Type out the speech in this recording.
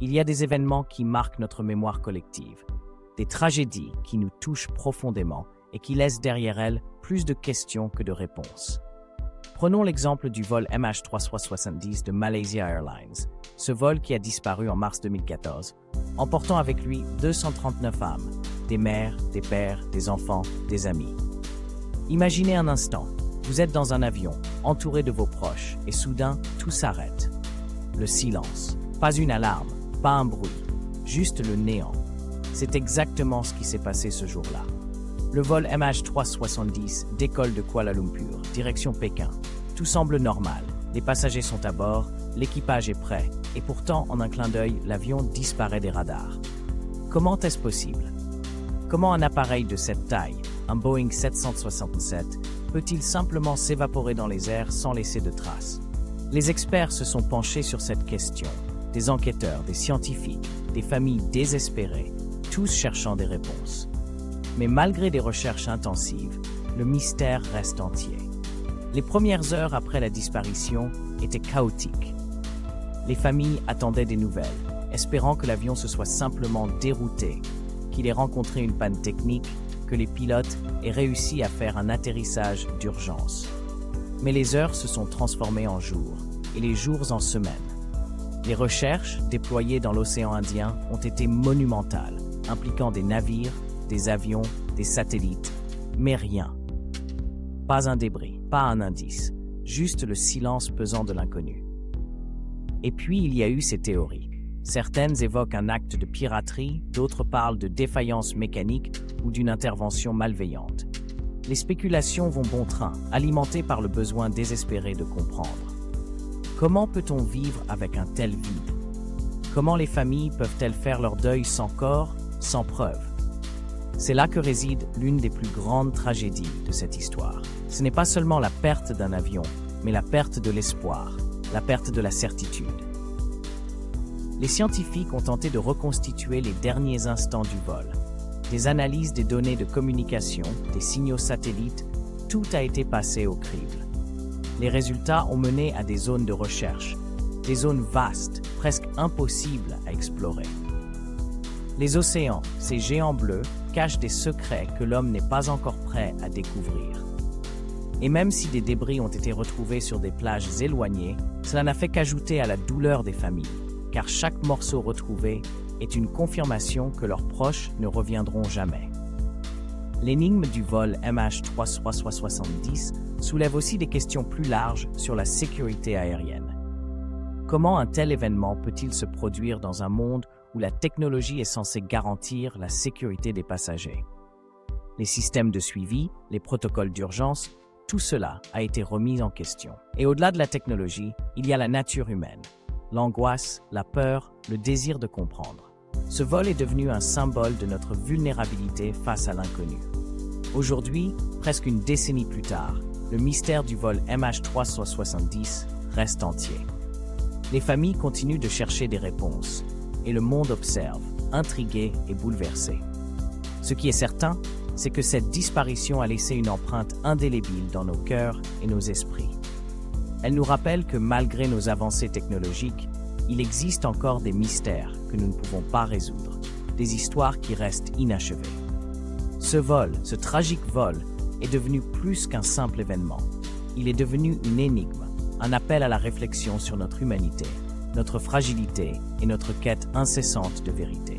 il y a des événements qui marquent notre mémoire collective, des tragédies qui nous touchent profondément et qui laissent derrière elles plus de questions que de réponses. Prenons l'exemple du vol MH370 de Malaysia Airlines, ce vol qui a disparu en mars 2014, emportant avec lui 239 âmes, des mères, des pères, des enfants, des amis. Imaginez un instant, vous êtes dans un avion, entouré de vos proches, et soudain, tout s'arrête. Le silence, pas une alarme, pas un bruit, juste le néant. C'est exactement ce qui s'est passé ce jour-là. Le vol MH370 décolle de Kuala Lumpur, direction Pékin. Tout semble normal, les passagers sont à bord, l'équipage est prêt, et pourtant, en un clin d'œil, l'avion disparaît des radars. Comment est-ce possible? Comment un appareil de cette taille, un Boeing 767, peut-il simplement s'évaporer dans les airs sans laisser de traces? Les experts se sont penchés sur cette question, des enquêteurs, des scientifiques, des familles désespérées, tous cherchant des réponses. Mais malgré des recherches intensives, le mystère reste entier. Les premières heures après la disparition étaient chaotiques. Les familles attendaient des nouvelles, espérant que l'avion se soit simplement dérouté, qu'il ait rencontré une panne technique, que les pilotes aient réussi à faire un atterrissage d'urgence. Mais les heures se sont transformées en jours, et les jours en semaines. Les recherches, déployées dans l'océan Indien, ont été monumentales, impliquant des navires, des avions, des satellites, mais rien. Pas un débris, pas un indice, juste le silence pesant de l'inconnu. Et puis il y a eu ces théories. Certaines évoquent un acte de piraterie, d'autres parlent de défaillance mécanique ou d'une intervention malveillante. Les spéculations vont bon train, alimentées par le besoin désespéré de comprendre. Comment peut-on vivre avec un tel vide? Comment les familles peuvent-elles faire leur deuil sans corps, sans preuve? C'est là que réside l'une des plus grandes tragédies de cette histoire. Ce n'est pas seulement la perte d'un avion, mais la perte de l'espoir, la perte de la certitude. Les scientifiques ont tenté de reconstituer les derniers instants du vol. Des analyses des données de communication, des signaux satellites, tout a été passé au crible. Les résultats ont mené à des zones de recherche, des zones vastes, presque impossibles à explorer. Les océans, ces géants bleus, cachent des secrets que l'homme n'est pas encore prêt à découvrir. Et même si des débris ont été retrouvés sur des plages éloignées, cela n'a fait qu'ajouter à la douleur des familles, car chaque morceau retrouvé est une confirmation que leurs proches ne reviendront jamais. L'énigme du vol MH370 soulève aussi des questions plus larges sur la sécurité aérienne. Comment un tel événement peut-il se produire dans un monde où la technologie est censée garantir la sécurité des passagers? Les systèmes de suivi, les protocoles d'urgence, tout cela a été remis en question. Et au-delà de la technologie, il y a la nature humaine, l'angoisse, la peur, le désir de comprendre. Ce vol est devenu un symbole de notre vulnérabilité face à l'inconnu. Aujourd'hui, presque une décennie plus tard, le mystère du vol MH370 reste entier. Les familles continuent de chercher des réponses, et le monde observe, intrigué et bouleversé. Ce qui est certain, c'est que cette disparition a laissé une empreinte indélébile dans nos cœurs et nos esprits. Elle nous rappelle que malgré nos avancées technologiques, il existe encore des mystères que nous ne pouvons pas résoudre, des histoires qui restent inachevées. Ce vol, ce tragique vol, est devenu plus qu'un simple événement. Il est devenu une énigme, un appel à la réflexion sur notre humanité, notre fragilité et notre quête incessante de vérité.